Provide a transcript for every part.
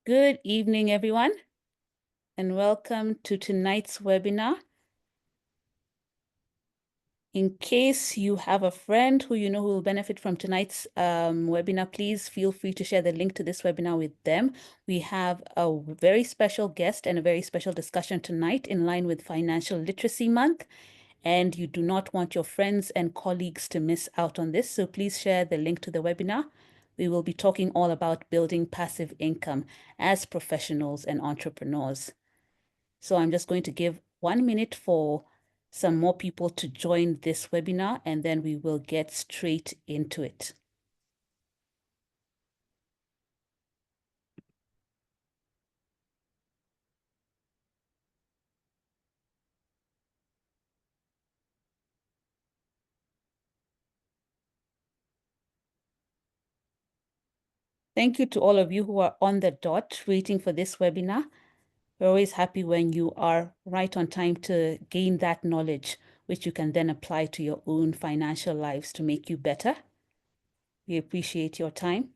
Good evening, everyone, and welcome to tonight's webinar. In case you have a friend who you know who will benefit from tonight's webinar, please feel free to share the link to this webinar with them. We have a very special guest and a very special discussion tonight in line with Financial Literacy Month, and you do not want your friends and colleagues to miss out on this, so please share the link to the webinar. We will be talking all about building passive income as professionals and entrepreneurs. So I'm just going to give 1 minute for some more people to join this webinar, and then we will get straight into it. Thank you to all of you who are on the dot waiting for this webinar. We're always happy when you are right on time to gain that knowledge, which you can then apply to your own financial lives to make you better. We appreciate your time.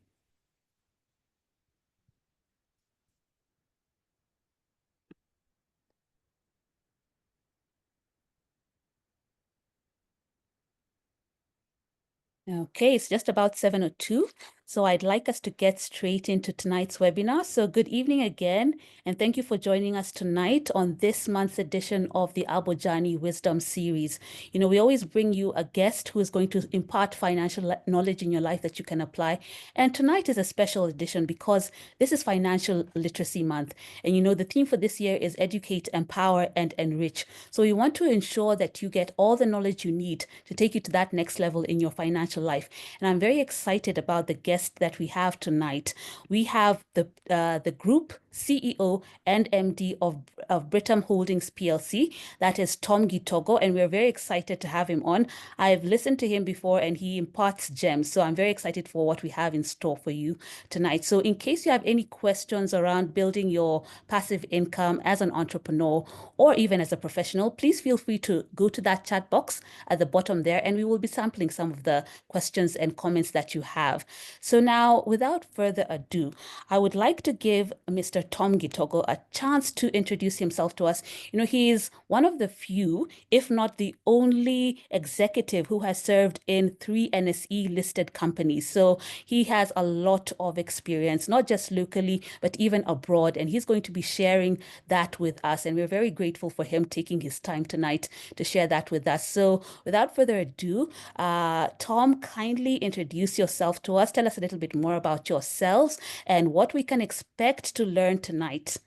Okay, it's just about 7:02, so I'd like us to get straight into tonight's webinar. So good evening again, and thank you for joining us tonight on this month's edition of the Abojani Wisdom Series. You know, we always bring you a guest who is going to impart financial knowledge in your life that you can apply. And tonight is a special edition because this is Financial Literacy Month. And you know, the theme for this year is Educate, Empower, and Enrich. So we want to ensure that you get all the knowledge you need to take you to that next level in your financial life. And I'm very excited about the guest that we have tonight. We have the group CEO and MD of Britam Holdings PLC. That is Tom Gitogo, and we're very excited to have him on. I've listened to him before, and he imparts gems. So I'm very excited for what we have in store for you tonight. So in case you have any questions around building your passive income as an entrepreneur or even as a professional, please feel free to go to that chat box at the bottom there, and we will be sampling some of the questions and comments that you have. So now, without further ado, I would like to give Mr. Tom Gitogo a chance to introduce himself to us. You know, he is one of the few, if not the only executive who has served in 3 NSE listed companies. So he has a lot of experience, not just locally, but even abroad. And he's going to be sharing that with us. And we're very grateful for him taking his time tonight to share that with us. So without further ado, Tom, kindly introduce yourself to us. Tell us a little bit more about yourselves and what we can expect to learn tonight.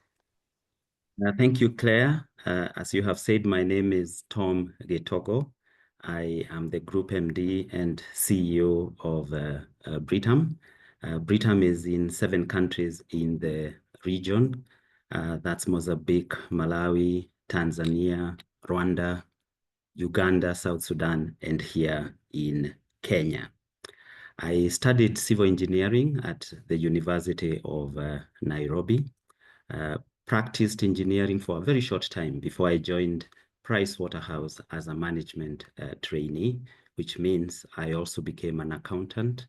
Thank you, Claire. As you have said, my name is Tom Gitogo. I am the Group MD and CEO of Britam. Britam is in 7 countries in the region. That's Mozambique, Malawi, Tanzania, Rwanda, Uganda, South Sudan, and here in Kenya. I studied civil engineering at the University of Nairobi. Practiced engineering for a very short time before I joined Pricewaterhouse as a management trainee, which means I also became an accountant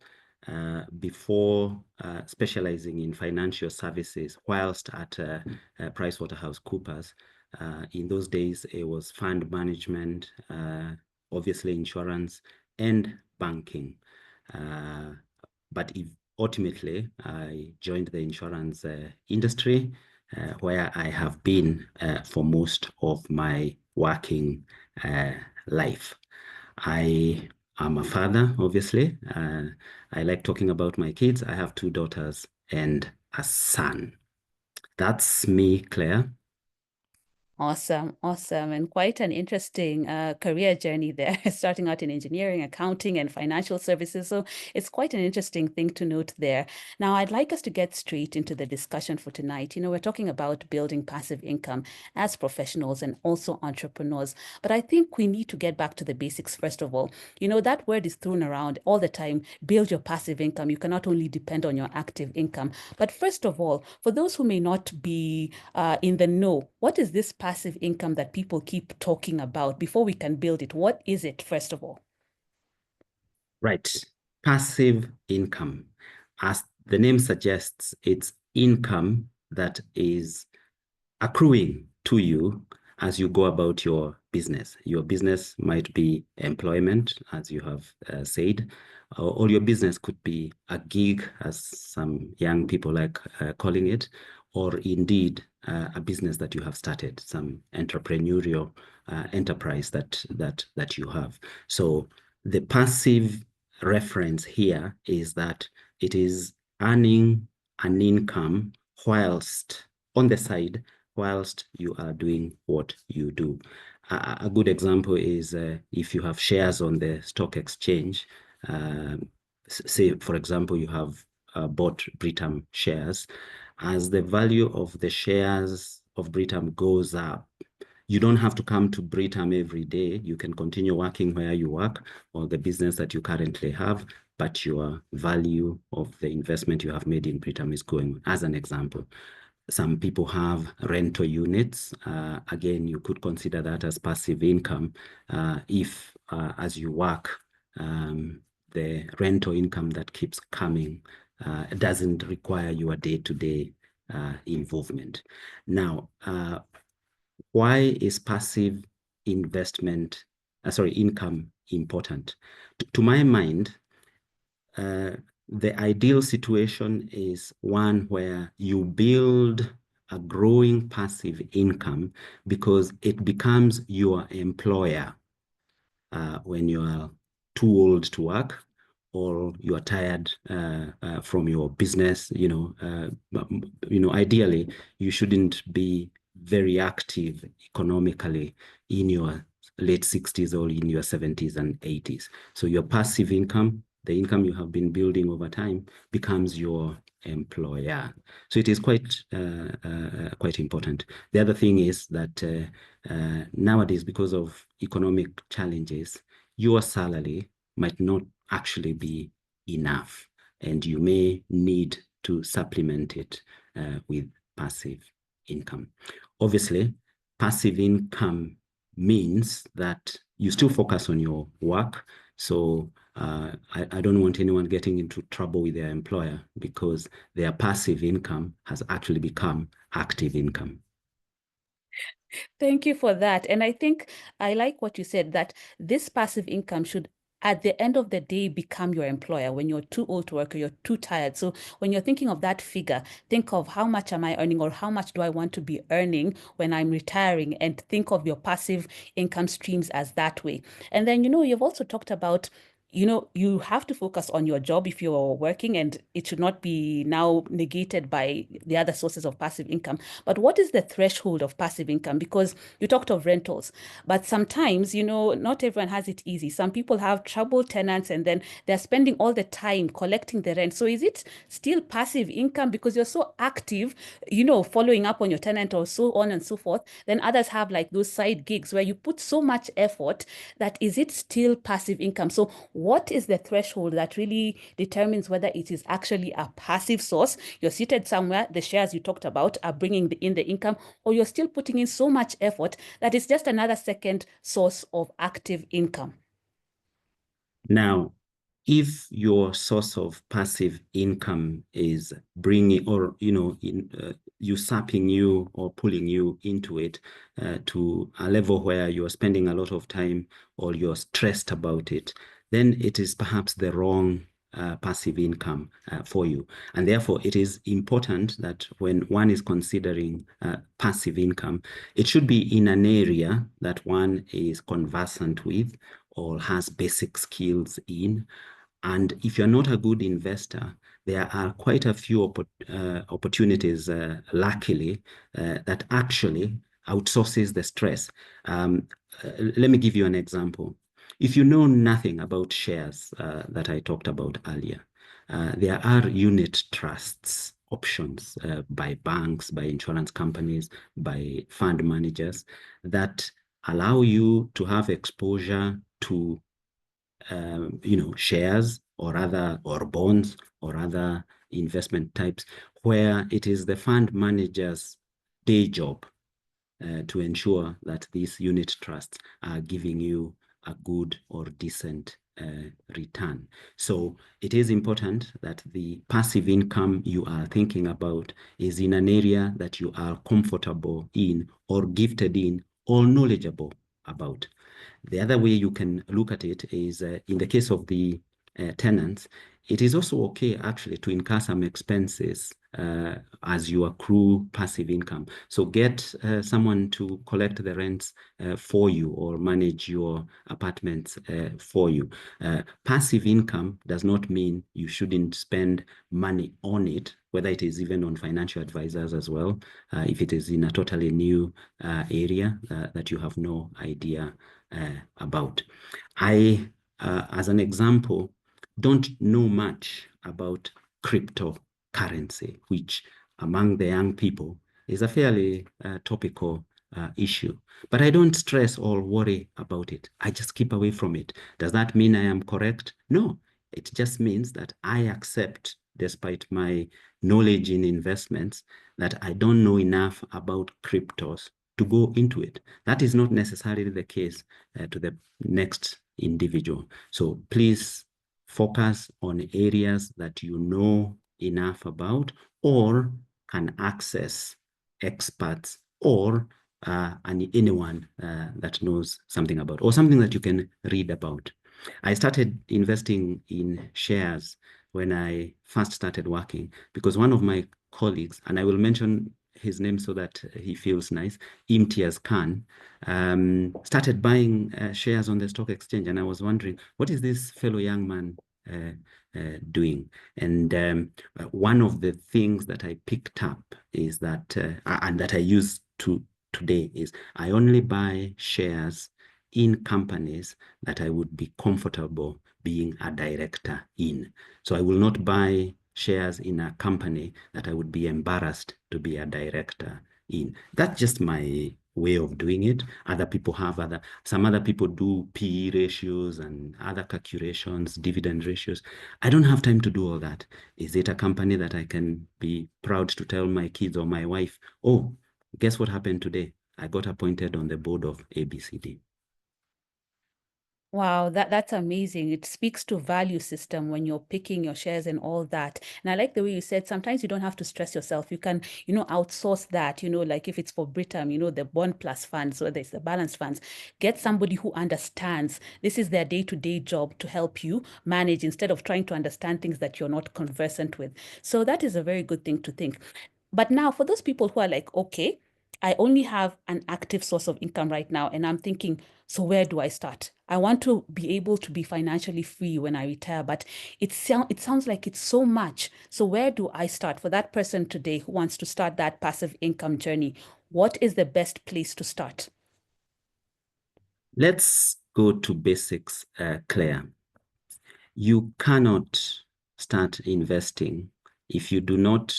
before specializing in financial services whilst at PricewaterhouseCoopers. In those days, it was fund management, obviously insurance, and banking. But ultimately, I joined the insurance industry, where I have been for most of my working life. I am a father, obviously. I like talking about my kids. I have 2 daughters and a son. That's me, Claire. Awesome, awesome, and quite an interesting career journey there, starting out in engineering, accounting, and financial services. So it's quite an interesting thing to note there. Now, I'd like us to get straight into the discussion for tonight. You know, we're talking about building passive income as professionals and also entrepreneurs. But I think we need to get back to the basics first of all. You know, that word is thrown around all the time, build your passive income. You cannot only depend on your active income. But first of all, for those who may not be in the know, what is this passive income that people keep talking about? Before we can build it, what is it, first of all? Right. Passive income. As the name suggests, it's income that is accruing to you as you go about your business. Your business might be employment, as you have said, or your business could be a gig, as some young people like calling it, or indeed a business that you have started, some entrepreneurial enterprise that you have. So the passive reference here is that it is earning an income whilst on the side, whilst you are doing what you do. A good example is if you have shares on the stock exchange, say, for example, you have bought Britam shares. As the value of the shares of Britam goes up, you don't have to come to Britam every day. You can continue working where you work or the business that you currently have, but your value of the investment you have made in Britam is going, as an example. Some people have rental units. Again, you could consider that as passive income if, as you work, the rental income that keeps coming doesn't require your day-to-day involvement. Now, why is passive income important? To my mind, the ideal situation is one where you build a growing passive income because it becomes your employer when you are too old to work or you are tired from your business. Ideally, you shouldn't be very active economically in your late 60s or in your 70s and 80s. So your passive income, the income you have been building over time, becomes your employer. So it is quite important. The other thing is that nowadays, because of economic challenges, your salary might not actually be enough, and you may need to supplement it with passive income. Obviously, passive income means that you still focus on your work. So I don't want anyone getting into trouble with their employer because their passive income has actually become active income. Thank you for that. And I think I like what you said, that this passive income should, at the end of the day, become your employer when you're too old to work or you're too tired. So when you're thinking of that figure, think of how much am I earning or how much do I want to be earning when I'm retiring, and think of your passive income streams as that way. And then, you've also talked about you have to focus on your job if you're working, and it should not be now negated by the other sources of passive income. But what is the threshold of passive income? Because you talked of rentals, but sometimes, not everyone has it easy. Some people have trouble tenants and then they're spending all the time collecting the rent. So is it still passive income because you're so active, following up on your tenant or so on and so forth? Then others have like those side gigs where you put so much effort that is it still passive income? So what is the threshold that really determines whether it is actually a passive source? You're seated somewhere, the shares you talked about are bringing in the income, or you're still putting in so much effort that it's just another second source of active income. Now, if your source of passive income is bringing or, usurping you or pulling you into it to a level where you're spending a lot of time or you're stressed about it, then it is perhaps the wrong passive income for you. And therefore, it is important that when one is considering passive income, it should be in an area that one is conversant with or has basic skills in. And if you're not a good investor, there are quite a few opportunities, luckily, that actually outsources the stress. Let me give you an example. If you know nothing about shares that I talked about earlier, there are unit trusts options by banks, by insurance companies, by fund managers that allow you to have exposure to shares or bonds or other investment types where it is the fund manager's day job to ensure that these unit trusts are giving you a good or decent return. So it is important that the passive income you are thinking about is in an area that you are comfortable in or gifted in or knowledgeable about. The other way you can look at it is in the case of the tenants, it is also okay actually to incur some expenses as you accrue passive income. So get someone to collect the rents for you or manage your apartments for you. Passive income does not mean you shouldn't spend money on it, whether it is even on financial advisors as well, if it is in a totally new area that you have no idea about. I, as an example, don't know much about cryptocurrency, which among the young people is a fairly topical issue. But I don't stress or worry about it. I just keep away from it. Does that mean I am correct? No, it just means that I accept, despite my knowledge in investments, that I don't know enough about cryptos to go into it. That is not necessarily the case to the next individual. So please focus on areas that you know enough about or can access experts or anyone that knows something about, or something that you can read about. I started investing in shares when I first started working because one of my colleagues, and I will mention his name so that he feels nice, Imtiaz Khan, started buying shares on the stock exchange. And I was wondering, what is this fellow young man doing? And one of the things that I picked up is that, and that I use today, is I only buy shares in companies that I would be comfortable being a director in. So I will not buy shares in a company that I would be embarrassed to be a director in. That's just my way of doing it. Other people have some other people do PE ratios and other calculations, dividend ratios. I don't have time to do all that. Is it a company that I can be proud to tell my kids or my wife, oh, guess what happened today? I got appointed on the board of ABCD. Wow, that's amazing. It speaks to value system when you're picking your shares and all that. And I like the way you said sometimes you don't have to stress yourself. You can, outsource that, like if it's for Britam, the bond plus funds, or there's the balance funds, get somebody who understands. This is their day-to-day job to help you manage instead of trying to understand things that you're not conversant with. So that is a very good thing to think. But now for those people who are like, okay, I only have an active source of income right now, and I'm thinking, so where do I start? I want to be able to be financially free when I retire, but it sounds like it's so much. So where do I start? For that person today who wants to start that passive income journey, what is the best place to start? Let's go to basics, Claire. You cannot start investing if you do not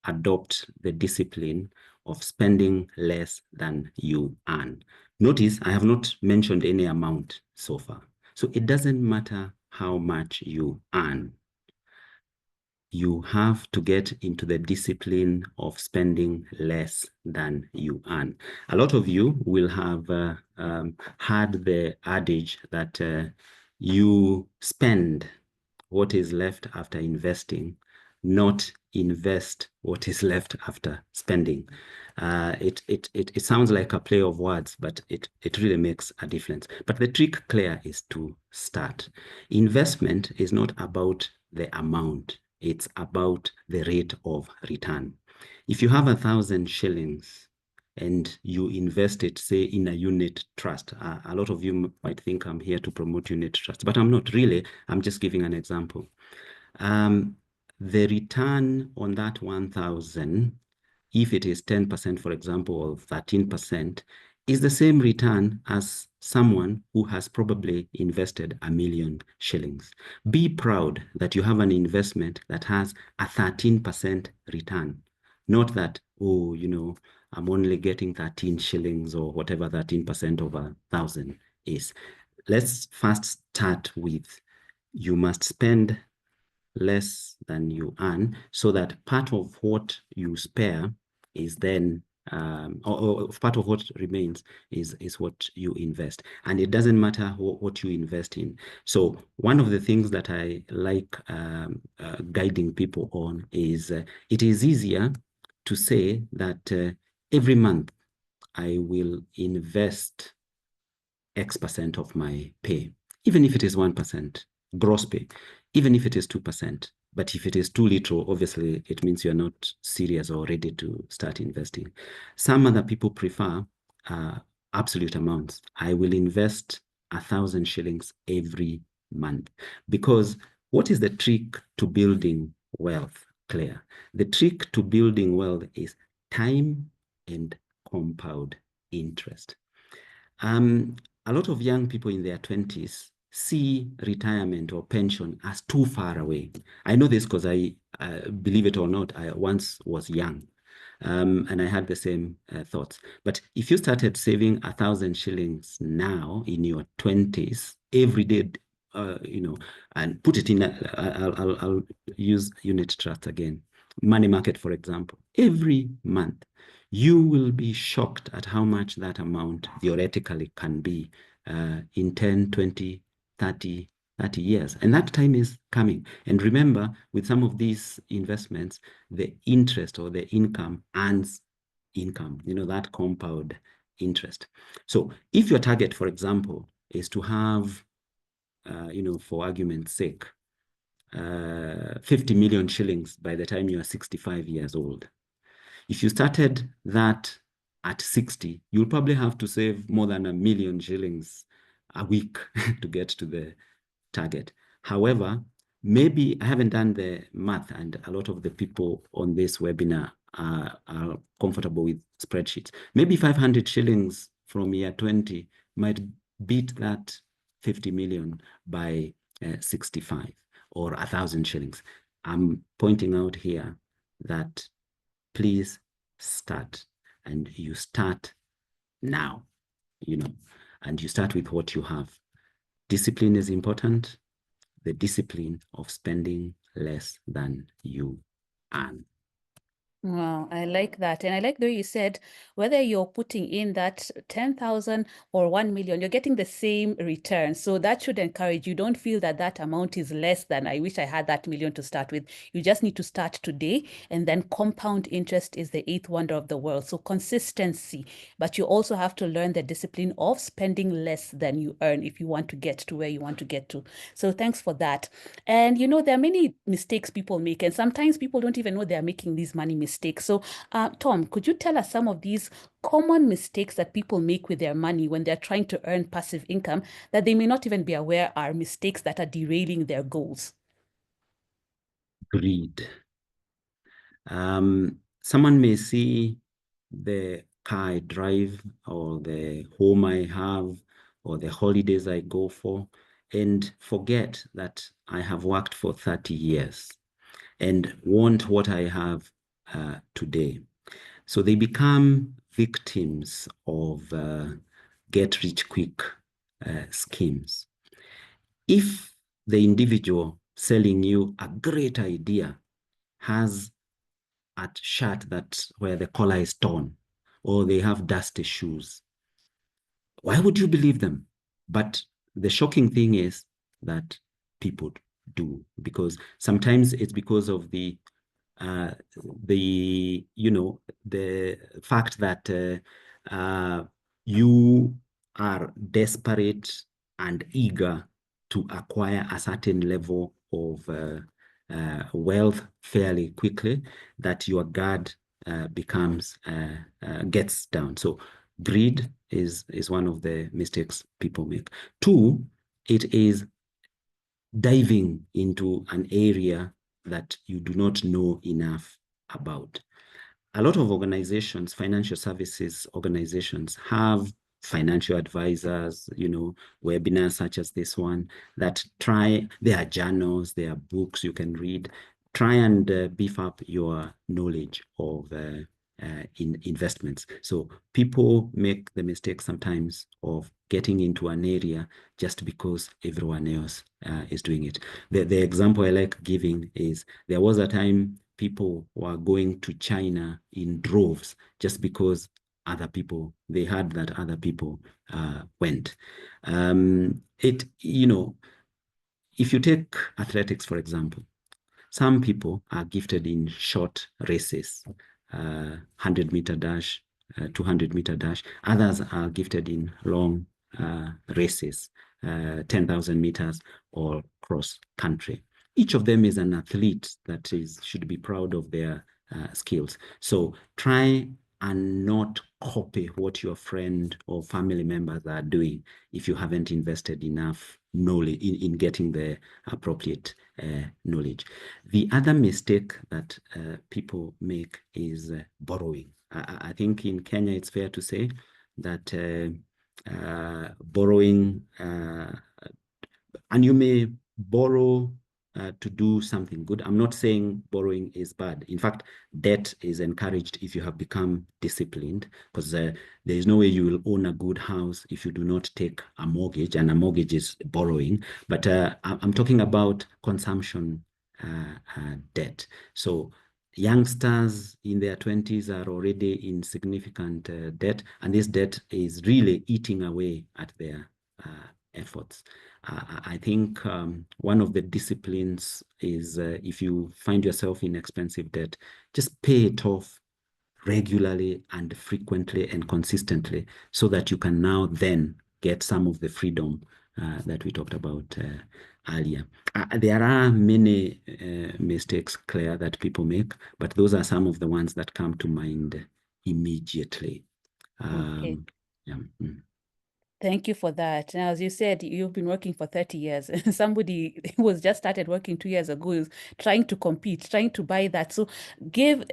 adopt the discipline of spending less than you earn. Notice I have not mentioned any amount so far. So it doesn't matter how much you earn. You have to get into the discipline of spending less than you earn. A lot of you will have heard the adage that you spend what is left after investing, not invest what is left after spending. It sounds like a play of words, but it really makes a difference. But the trick, Claire, is to start. Investment is not about the amount. It's about the rate of return. If you have 1,000 shillings and you invest it, say, in a unit trust, a lot of you might think I'm here to promote unit trust, but I'm not really. I'm just giving an example. The return on that 1,000, if it is 10%, for example, or 13%, is the same return as someone who has probably invested 1,000,000 shillings. Be proud that you have an investment that has a 13% return. Not that, oh, I'm only getting 13 shillings or whatever 13% of 1,000 is. Let's first start with, you must spend less than you earn so that part of what you spare is then or part of what remains is what you invest. And it doesn't matter what you invest in. So one of the things that I like guiding people on is it is easier to say that every month I will invest X% of my pay, even if it is 1% gross pay, even if it is 2%. But if it is too little, obviously it means you're not serious or ready to start investing. Some other people prefer absolute amounts. I will invest 1,000 shillings every month, because what is the trick to building wealth, Claire? The trick to building wealth is time and compound interest. A lot of young people in their 20s see retirement or pension as too far away. I know this because I, believe it or not, I once was young. And I had the same thoughts. But if you started saving 1,000 shillings now in your 20s, every day, and put it in, I'll use unit trust again, money market, for example, every month, you will be shocked at how much that amount theoretically can be in 10, 20, 30 years. And that time is coming. And remember, with some of these investments, the interest or the income earns income, that compound interest. So if your target, for example, is to have, for argument's sake, 50 million shillings by the time you are 65 years old, if you started that at 60, you'll probably have to save more than 1 million shillings a week to get to the target. However, maybe I haven't done the math, and a lot of the people on this webinar are comfortable with spreadsheets. Maybe 500 shillings from year 20 might beat that 50 million by 65, or 1,000 shillings. I'm pointing out here that please start, and you start now, and you start with what you have. Discipline is important. The discipline of spending less than you earn. Wow, I like that. And I like the way you said, whether you're putting in that 10,000 or 1 million, you're getting the same return. So that should encourage you. Don't feel that that amount is less than, I wish I had that million to start with. You just need to start today. And then compound interest is the eighth wonder of the world. So consistency. But you also have to learn the discipline of spending less than you earn if you want to get to where you want to get to. So thanks for that. And there are many mistakes people make, and sometimes people don't even know they're making these money mistakes. So, Tom, could you tell us some of these common mistakes that people make with their money when they're trying to earn passive income that they may not even be aware are mistakes that are derailing their goals? Greed. Someone may see the car I drive, or the home I have, or the holidays I go for, and forget that I have worked for 30 years and want what I have today. So they become victims of get-rich-quick schemes. If the individual selling you a great idea has a shirt where the collar is torn, or they have dusty shoes, why would you believe them? But the shocking thing is that people do, because sometimes it's because of the fact that you are desperate and eager to acquire a certain level of wealth fairly quickly, that your guard gets down. So greed is one of the mistakes people make. Two, it is diving into an area that you do not know enough about. A lot of organizations, financial services organizations, have financial advisors, webinars such as this one, that there are journals, there are books you can read, try and beef up your knowledge of in investments. So people make the mistake sometimes of getting into an area just because everyone else is doing it. The example I like giving is, there was a time people were going to China in droves just because other people, they heard that other people went. If you take athletics, for example, some people are gifted in short races, 100-meter dash, 200-meter dash. Others are gifted in long races, 10,000 meters or cross country. Each of them is an athlete that should be proud of their skills. So try and not copy what your friend or family members are doing if you haven't invested enough knowledge in getting the appropriate knowledge. The other mistake that people make is borrowing. I think in Kenya, it's fair to say that borrowing, and you may borrow to do something good. I'm not saying borrowing is bad. In fact, debt is encouraged if you have become disciplined, because there is no way you will own a good house if you do not take a mortgage, and a mortgage is borrowing. But I'm talking about consumption debt. So youngsters in their 20s are already in significant debt, and this debt is really eating away at their efforts. I think one of the disciplines is if you find yourself in expensive debt, just pay it off regularly and frequently and consistently so that you can now then get some of the freedom that we talked about earlier. There are many mistakes, Claire, that people make, but those are some of the ones that come to mind immediately. Okay. Yeah. Thank you for that. Now, as you said, you've been working for 30 years. Somebody who was just started working 2 years ago is trying to compete, trying to buy that. So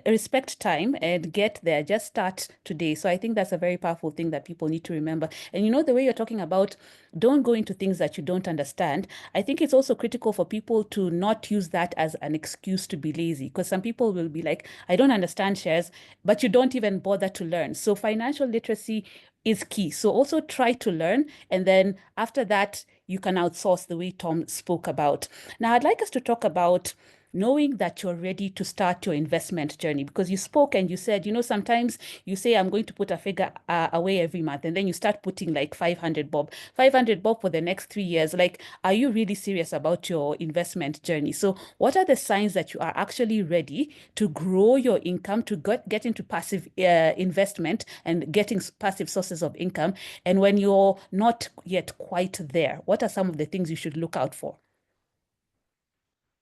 respect time and get there. Just start today. So I think that's a very powerful thing that people need to remember. And the way you're talking about, don't go into things that you don't understand. I think it's also critical for people to not use that as an excuse to be lazy, because some people will be like, I don't understand shares, but you don't even bother to learn. So financial literacy is key. So also try to learn, and then after that, you can outsource the way Tom spoke about. Now, I'd like us to talk about knowing that you're ready to start your investment journey, because you spoke and you said, sometimes you say, I'm going to put a figure away every month, and then you start putting like 500 bob for the next 3 years. Like, are you really serious about your investment journey? So what are the signs that you are actually ready to grow your income, to get into passive investment and getting passive sources of income? And when you're not yet quite there, what are some of the things you should look out for?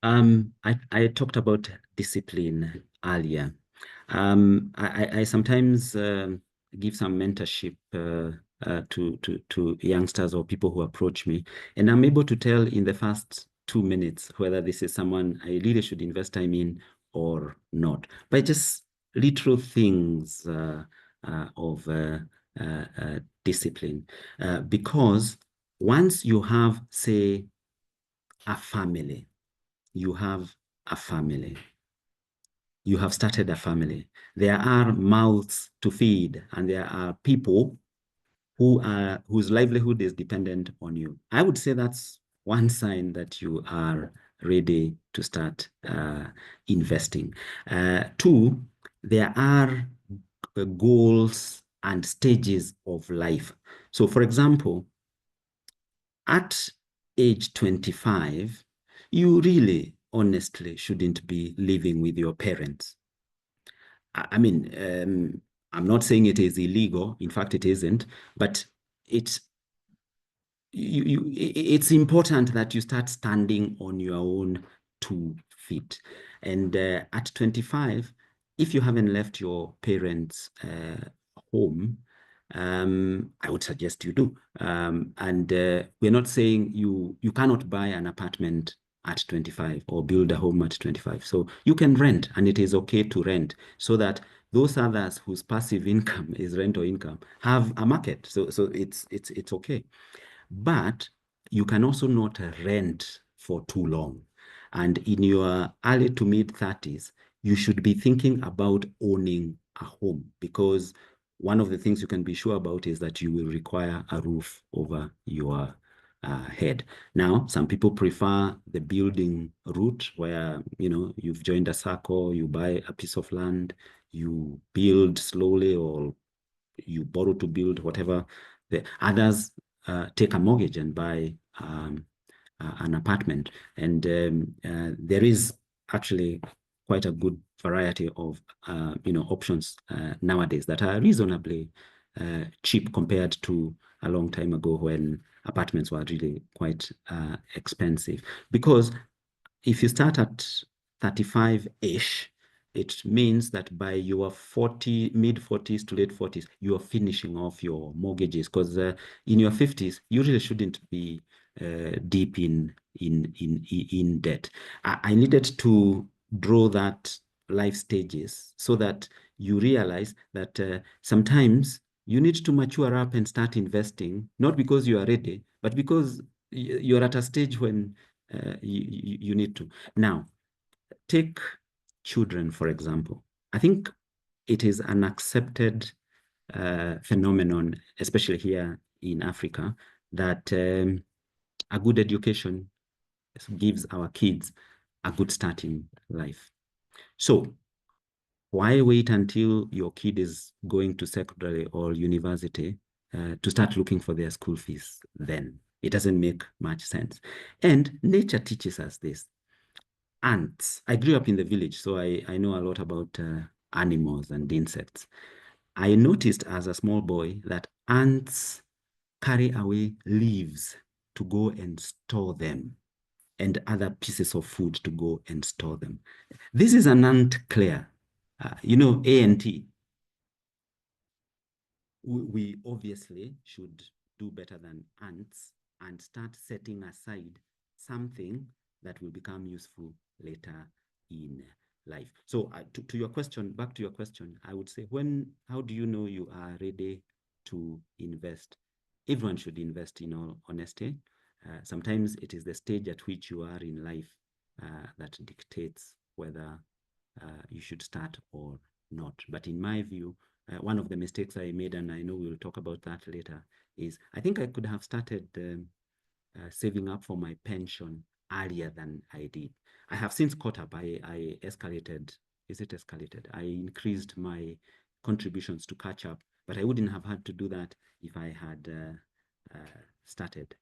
I talked about discipline earlier. I sometimes give some mentorship to youngsters or people who approach me, and I'm able to tell in the first 2 minutes whether this is someone I really should invest time in or not, by just literal things of discipline. Because once you have, say, a family, you have a family. You have started a family. There are mouths to feed, and there are people whose livelihood is dependent on you. I would say that's one sign that you are ready to start investing. Two, there are goals and stages of life. So, for example, at age 25, you really honestly shouldn't be living with your parents. I mean, I'm not saying it is illegal. In fact, it isn't. But it's it's important that you start standing on your own 2 feet. And at 25, if you haven't left your parents' home, I would suggest you do. And we're not saying you cannot buy an apartment at 25 or build a home at 25. So you can rent, and it is okay to rent, so that those others whose passive income is rental income have a market. So it's okay. But you can also not rent for too long. And in your early to mid 30s, you should be thinking about owning a home, because one of the things you can be sure about is that you will require a roof over your ahead. Now, some people prefer the building route where, you've joined a circle, you buy a piece of land, you build slowly, or you borrow to build, whatever. The others take a mortgage and buy an apartment. And there is actually quite a good variety of options nowadays that are reasonably cheap compared to a long time ago when apartments were really quite expensive. Because if you start at 35-ish, it means that by your mid 40s to late 40s, you are finishing off your mortgages, because in your 50s, you really shouldn't be deep in debt. I needed to draw that life stages so that you realize that sometimes you need to mature up and start investing, not because you are ready, but because you're at a stage when you need to. Now, take children, for example. I think it is an accepted phenomenon, especially here in Africa, that a good education gives our kids a good start in life. So why wait until your kid is going to secondary or university to start looking for their school fees then? It doesn't make much sense. And nature teaches us this. Ants. I grew up in the village, so I know a lot about animals and insects. I noticed as a small boy that ants carry away leaves to go and store them, and other pieces of food to go and store them. This is an ant clear. ant. We obviously should do better than ants and start setting aside something that will become useful later in life. So to your question, back to your question, I would say, how do you know you are ready to invest? Everyone should invest, in all honesty. Sometimes it is the stage at which you are in life that dictates whether you should start or not. But in my view, one of the mistakes I made, and I know we'll talk about that later, is I think I could have started saving up for my pension earlier than I did. I have since caught up. I escalated. Is it escalated? I increased my contributions to catch up, but I wouldn't have had to do that if I had started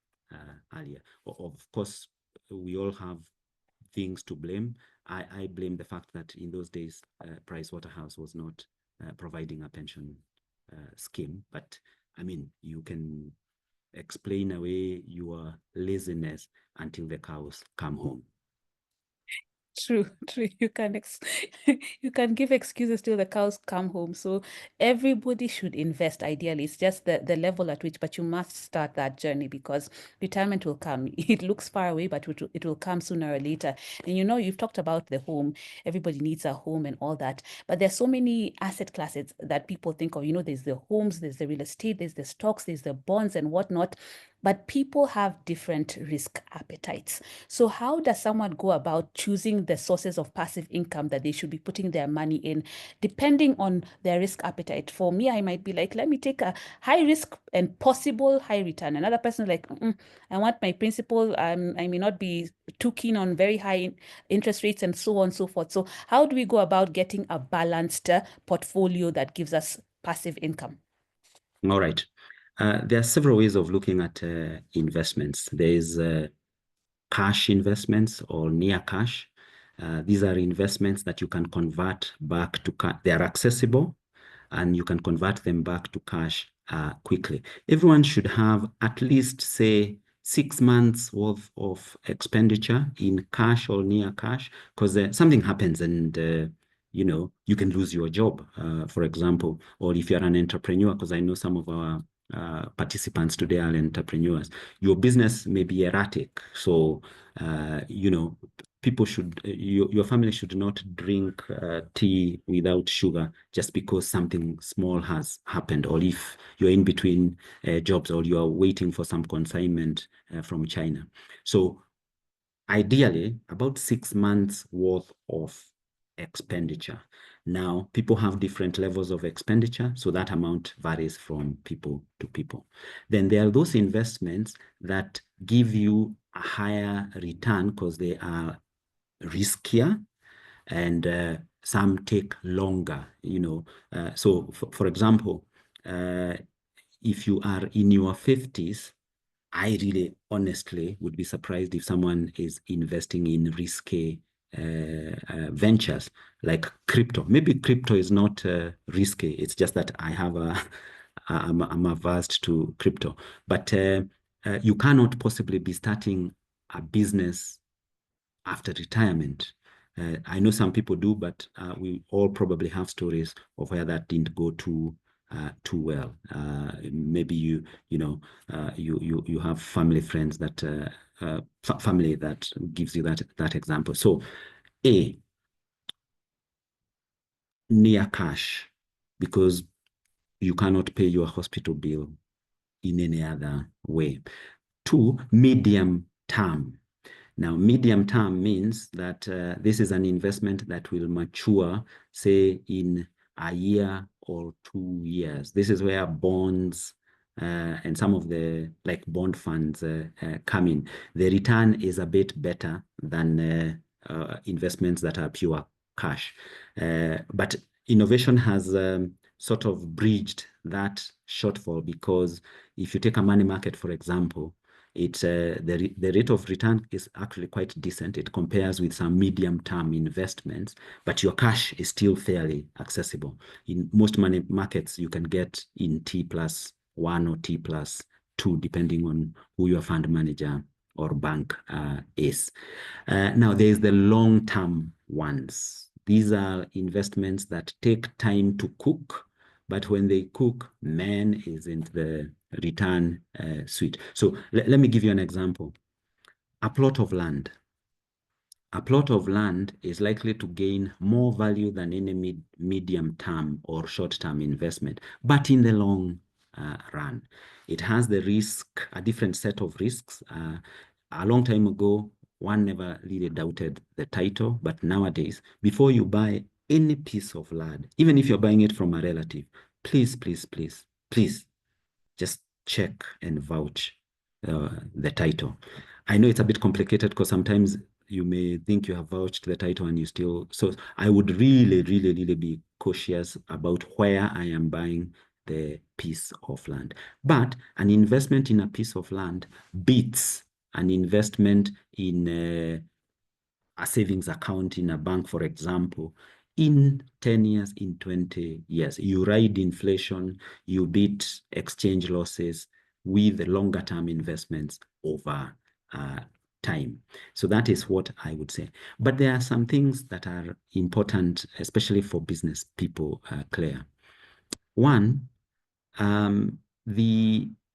earlier. Of course, we all have things to blame. I blame the fact that in those days, Pricewaterhouse was not providing a pension scheme. But I mean, you can explain away your laziness until the cows come home. True. You can you can give excuses till the cows come home. So everybody should invest ideally. It's just the level at which, but you must start that journey because retirement will come. It looks far away, but it will come sooner or later. And you've talked about the home. Everybody needs a home and all that. But there's so many asset classes that people think of. There's the homes, there's the real estate, there's the stocks, there's the bonds and whatnot. But people have different risk appetites. So how does someone go about choosing the sources of passive income that they should be putting their money in, depending on their risk appetite? For me, I might be like, let me take a high risk and possible high return. Another person like, I want my principal. I may not be too keen on very high interest rates and so on and so forth. So how do we go about getting a balanced portfolio that gives us passive income? All right. There are several ways of looking at investments. There is cash investments or near cash. These are investments that you can convert back to cash. They are accessible and you can convert them back to cash quickly. Everyone should have at least, say, 6 months worth of expenditure in cash or near cash, because something happens and you can lose your job, for example, or if you're an entrepreneur, because I know some of our participants today are entrepreneurs, your business may be erratic. So, people should, your family should not drink tea without sugar just because something small has happened, or if you're in between jobs or you're waiting for some consignment from China. So ideally, about 6 months worth of expenditure. Now, people have different levels of expenditure, so that amount varies from people to people. Then there are those investments that give you a higher return because they are riskier, and some take longer, so for example, if you are in your 50s, I really honestly would be surprised if someone is investing in risky ventures like crypto. Maybe crypto is not risky. It's just that I'm averse to crypto. But you cannot possibly be starting a business after retirement. I know some people do, but we all probably have stories of where that didn't go too well. Maybe you have family friends that family that gives you that example. So, near cash, because you cannot pay your hospital bill in any other way. 2, medium term. Now, medium term means that this is an investment that will mature, say, in a year or 2 years. This is where bonds and some of the like bond funds come in. The return is a bit better than investments that are pure cash. But innovation has sort of bridged that shortfall, because if you take a money market, for example, it's the rate of return is actually quite decent. It compares with some medium-term investments, but your cash is still fairly accessible. In most money markets, you can get in T+1 or T+2, depending on who your fund manager or bank is. Now, there's the long-term ones. These are investments that take time to cook, but when they cook, man, isn't the return sweet. So let me give you an example. A plot of land. A plot of land is likely to gain more value than any medium-term or short-term investment, but in the long run, it has the risk, a different set of risks. A long time ago, one never really doubted the title, but nowadays, before you buy any piece of land, even if you're buying it from a relative, please, please, please, please, just check and vouch the title. I know it's a bit complicated because sometimes you may think you have vouched the title and you still, so I would really, really, really be cautious about where I am buying the piece of land. But an investment in a piece of land beats an investment in a savings account in a bank, for example, in 10 years, in 20 years. You ride inflation, you beat exchange losses with longer term investments over time. So that is what I would say. But there are some things that are important, especially for business people, Claire. One,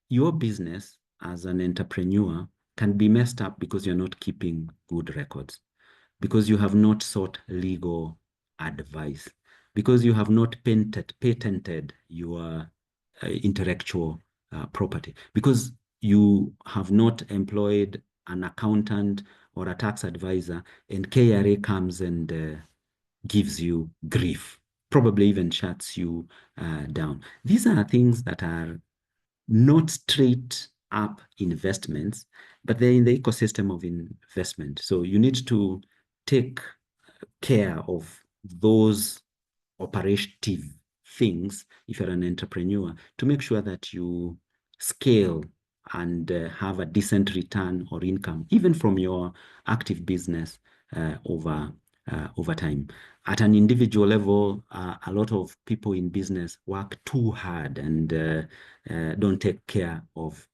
your business as an entrepreneur can be messed up because you're not keeping good records, because you have not sought legal advice, because you have not patented your intellectual property, because you have not employed an accountant or a tax advisor, and KRA comes and gives you grief, probably even shuts you down. These are things that are not straight up investments, but they're in the ecosystem of investment. So you need to take care of those operative things if you're an entrepreneur, to make sure that you scale and have a decent return or income, even from your active business over time. At an individual level, a lot of people in business work too hard and don't take care of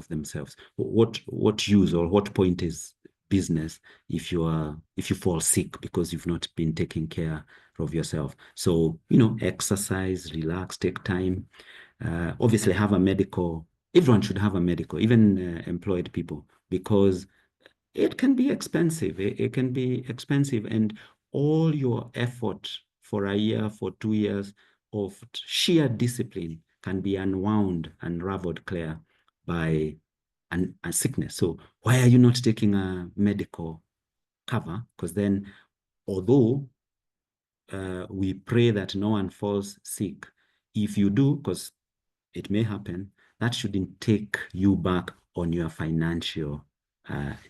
themselves. What use or what point is business if you fall sick because you've not been taking care of yourself? So, exercise, relax, take time. Obviously have a medical. Everyone should have a medical, even employed people, because it can be expensive. It can be expensive, and all your effort for a year, for 2 years of sheer discipline can be unraveled, Claire, by a sickness. So why are you not taking a medical cover? Because then, although we pray that no one falls sick. If you do, because it may happen, that shouldn't take you back on your financial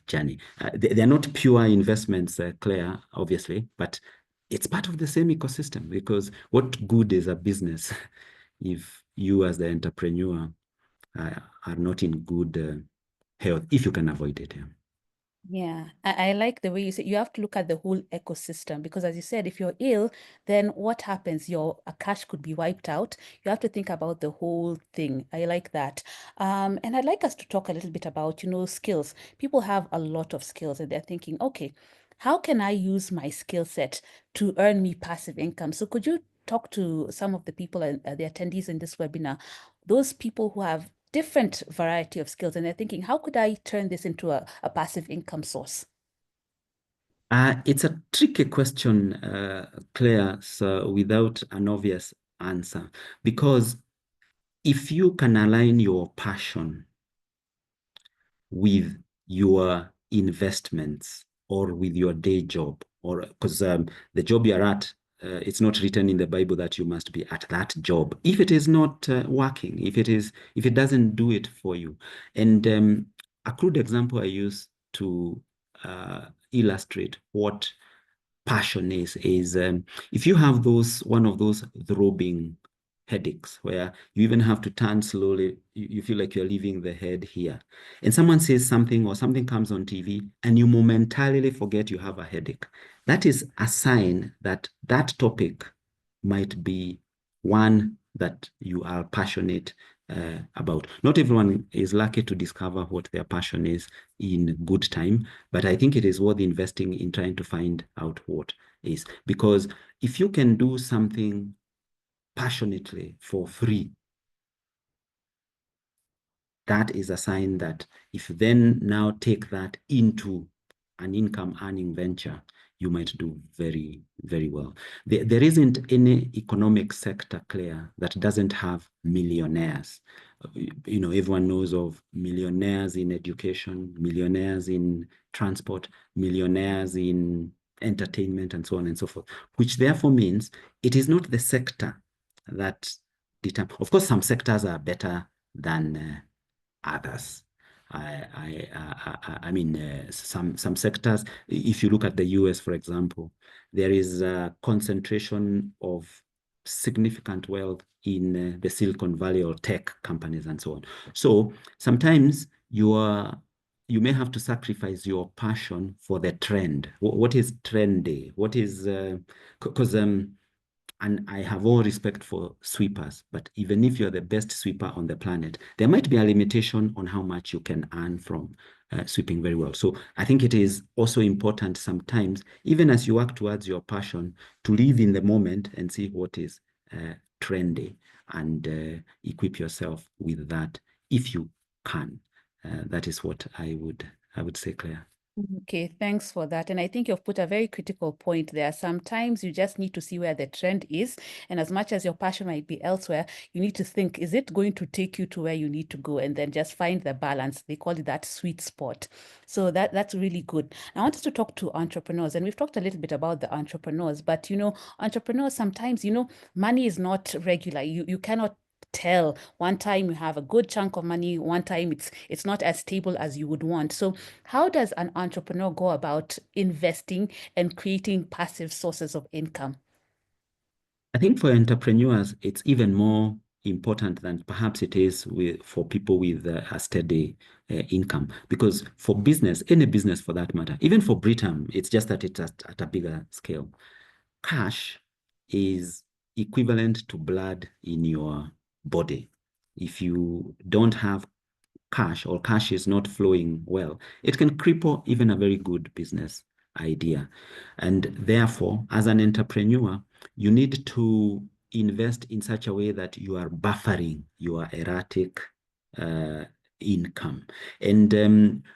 journey. They're not pure investments, Claire, obviously, but it's part of the same ecosystem, because what good is a business if you as the entrepreneur are not in good health, if you can avoid it? Yeah. Yeah, I like the way you say you have to look at the whole ecosystem, because as you said, if you're ill, then what happens? Your cash could be wiped out. You have to think about the whole thing. I like that. And I'd like us to talk a little bit about, skills. People have a lot of skills and they're thinking, okay, how can I use my skill set to earn me passive income? So could you talk to some of the people and the attendees in this webinar, those people who have different variety of skills, and they're thinking, how could I turn this into a passive income source? It's a tricky question, Claire, so without an obvious answer, because if you can align your passion with your investments or with your day job, or because the job you're at, it's not written in the Bible that you must be at that job. If it is not working, if it doesn't do it for you. And a crude example I use to illustrate what passion is if you have one of those throbbing headaches where you even have to turn slowly, you feel like you're leaving the head here, and someone says something or something comes on TV and you momentarily forget you have a headache, that is a sign that that topic might be one that you are passionate about. Not everyone is lucky to discover what their passion is in good time, but I think it is worth investing in trying to find out what is. Because if you can do something passionately for free, that is a sign that if you then now take that into an income earning venture, you might do very, very well. There isn't any economic sector, Claire, that doesn't have millionaires. Everyone knows of millionaires in education, millionaires in transport, millionaires in entertainment, and so on and so forth, which therefore means it is not the sector that determines. Of course, some sectors are better than others. I mean, some sectors, if you look at the US, for example, there is a concentration of significant wealth in the Silicon Valley or tech companies and so on. So sometimes you may have to sacrifice your passion for the trend. What is trendy? What is, because and I have all respect for sweepers, but even if you're the best sweeper on the planet, there might be a limitation on how much you can earn from sweeping very well. So I think it is also important sometimes, even as you work towards your passion, to live in the moment and see what is trendy and equip yourself with that if you can. That is what I would say, Claire. Okay, thanks for that. And I think you've put a very critical point there. Sometimes you just need to see where the trend is. And as much as your passion might be elsewhere, you need to think, is it going to take you to where you need to go? And then just find the balance. They call it that sweet spot. So that's really good. I wanted to talk to entrepreneurs, and we've talked a little bit about the entrepreneurs, but entrepreneurs sometimes, money is not regular. You cannot tell. One time you have a good chunk of money, one time it's not as stable as you would want. So how does an entrepreneur go about investing and creating passive sources of income? I think for entrepreneurs, it's even more important than perhaps it is for people with a steady income. Because for business, any business for that matter, even for Britam, it's just that it's at a bigger scale. Cash is equivalent to blood in your body. If you don't have cash, or cash is not flowing well, it can cripple even a very good business idea. And therefore, as an entrepreneur, you need to invest in such a way that you are buffering your erratic income. And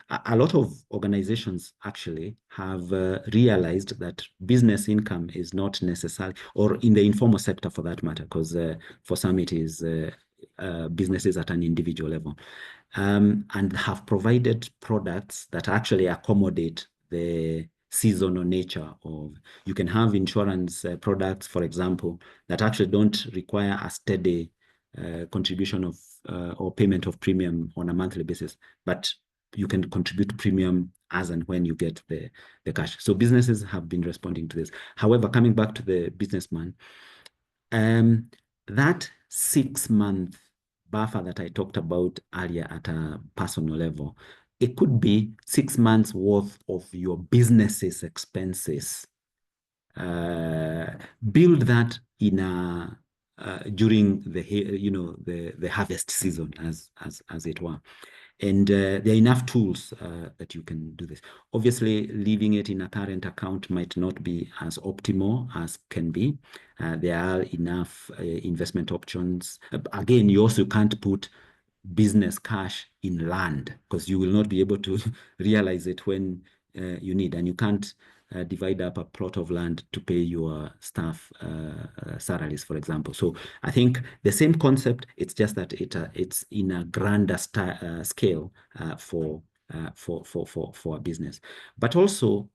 a lot of organizations actually have realized that business income is not necessary, or in the informal sector for that matter, because for some it is businesses at an individual level, and have provided products that actually accommodate the seasonal nature of, you can have insurance products, for example, that actually don't require a steady contribution of or payment of premium on a monthly basis, but you can contribute premium as and when you get the cash. So businesses have been responding to this. However, coming back to the businessman, that 6-month buffer that I talked about earlier at a personal level, it could be 6 months worth of your business's expenses. Build that in a during the harvest season, as it were. And there are enough tools that you can do this. Obviously, leaving it in a current account might not be as optimal as can be. There are enough investment options. Again, you also can't put business cash in land because you will not be able to realize it when you need, and you can't divide up a plot of land to pay your staff salaries, for example. So I think the same concept, it's just that it's in a grander scale for a business, but also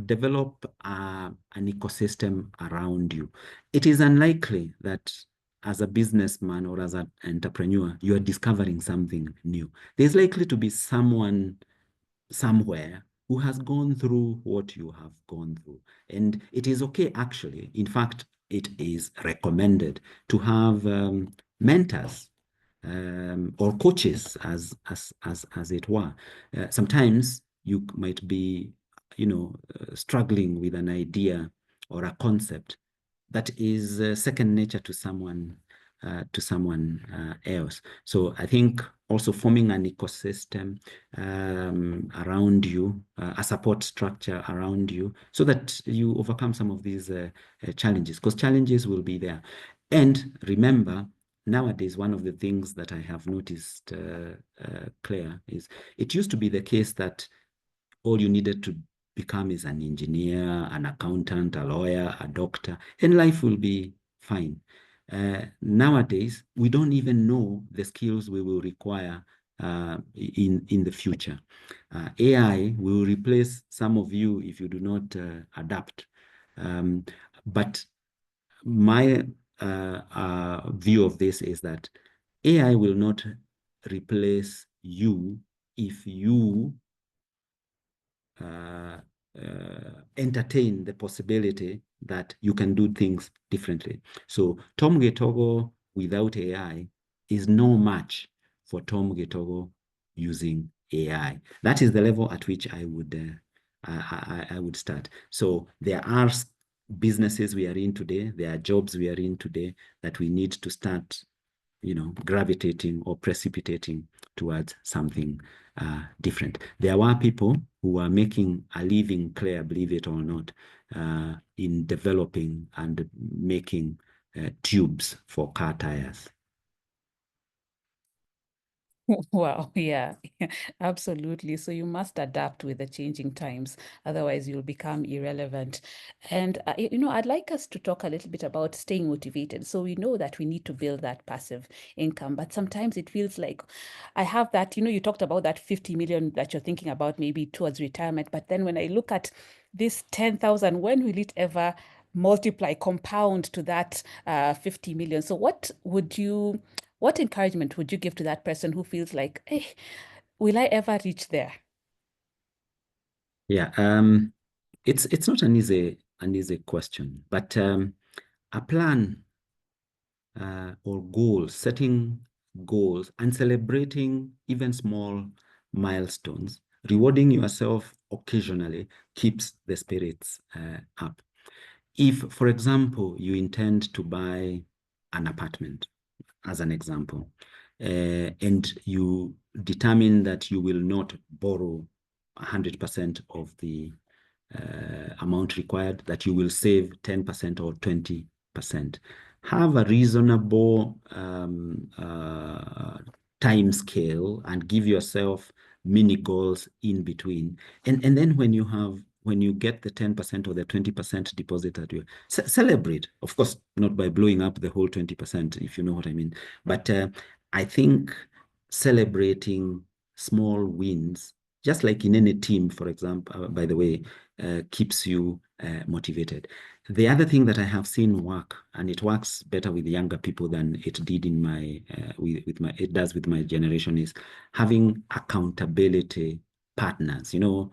develop an ecosystem around you. It is unlikely that as a businessman or as an entrepreneur, you are discovering something new. There's likely to be someone somewhere who has gone through what you have gone through. And it is okay, actually. In fact, it is recommended to have mentors or coaches, as it were. Sometimes you might be, struggling with an idea or a concept that is second nature to someone else. So I think also forming an ecosystem around you, a support structure around you, so that you overcome some of these challenges, because challenges will be there. And remember, nowadays, one of the things that I have noticed, Claire, is it used to be the case that all you needed to become is an engineer, an accountant, a lawyer, a doctor, and life will be fine. Nowadays, we don't even know the skills we will require in the future. AI will replace some of you if you do not adapt. But my view of this is that AI will not replace you if you entertain the possibility that you can do things differently. So Tom Gitogo without AI is no match for Tom Gitogo using AI. That is the level at which I would start. So there are businesses we are in today, there are jobs we are in today that we need to start, gravitating or precipitating towards something different. There were people who were making a living, Claire, believe it or not, in developing and making tubes for car tires. Wow, yeah, absolutely. So you must adapt with the changing times, otherwise you'll become irrelevant. And I'd like us to talk a little bit about staying motivated. So we know that we need to build that passive income, but sometimes it feels like I have that, you talked about that 50 million that you're thinking about maybe towards retirement, but then when I look at this 10,000, when will it ever multiply, compound to that 50 million? So what encouragement would you give to that person who feels like, hey, will I ever reach there? Yeah, it's not an easy question, but a plan or goals, setting goals and celebrating even small milestones, rewarding yourself occasionally keeps the spirits up. If, for example, you intend to buy an apartment, as an example, and you determine that you will not borrow 100% of the amount required, that you will save 10% or 20%. Have a reasonable time scale and give yourself mini goals in between. And then when you get the 10% or the 20% deposit that you celebrate, of course, not by blowing up the whole 20%, if you know what I mean. But I think celebrating small wins just like in any team, for example, by the way, keeps you motivated. The other thing that I have seen work, and it works better with younger people than it did in my it does with my generation, is having accountability partners. You know,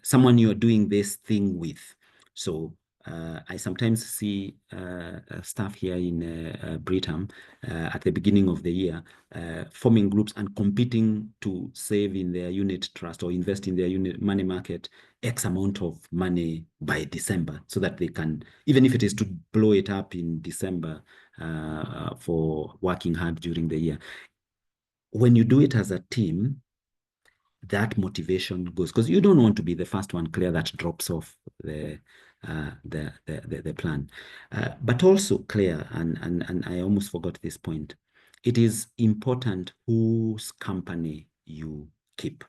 someone you're doing this thing with. So I sometimes see staff here in Britam at the beginning of the year forming groups and competing to save in their unit trust or invest in their unit money market X amount of money by December, so that they can, even if it is to blow it up in December for working hard during the year. When you do it as a team, that motivation goes, because you don't want to be the first one, Claire, that drops off the plan. But also, Claire, and I almost forgot this point, it is important whose company you keep.